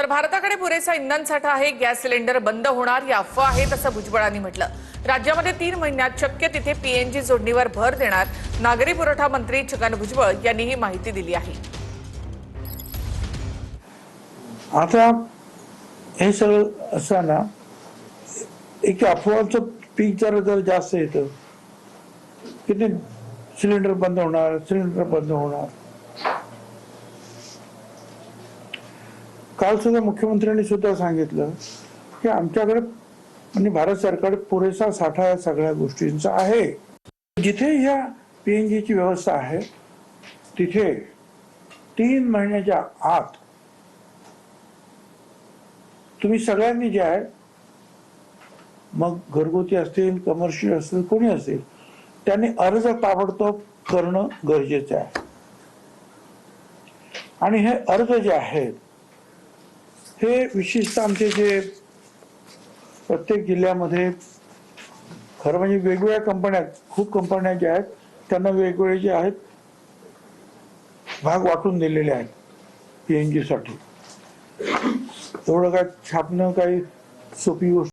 भारताकडे पुरेसा इंधन साठा आहे, गॅस सिलेंडर बंद होणार या अफवा आहेत असं भुजबळांनी म्हटलं। राज्यामध्ये 3 महिन्यात शक्य तिथे पीएनजी जोडणीवर भर देणार नागरी पुरवठा मंत्री छगन भुजबळ यांनी ही माहिती दिली आहे। आता हे सगळं असताना एक अफवाचं पीक जरा जास्त येतं की ते सिलेंडर बंद होणार। काल सुद्धा मुख्यमंत्र्यांनी सुद्धा सांगितलं की आमच्याकडे म्हणजे भारत सरकार पुरेसा साठा या सगळ्या गोष्टींचा आहे। जिथे ह्या पीएनजीची व्यवस्था आहे तिथे 3 महिन्याच्या आत तुम्ही सगळ्यांनी जे आहे, मग घरगुती असतील, कमर्शियल असतील, कोणी असेल, त्यांनी अर्ज ताबडतोब करणं गरजेचं आहे। आणि हे अर्ज जे आहेत हे विशेषतः आमचे जे प्रत्येक जिल्ह्यामध्ये खरं म्हणजे वेगवेगळ्या कंपन्या, खूप कंपन्या ज्या आहेत त्यांना वेगवेगळे जे आहेत भाग वाटून दिलेले आहेत पीएनजी साठी। एवढं काय छापणं काही सोपी गोष्ट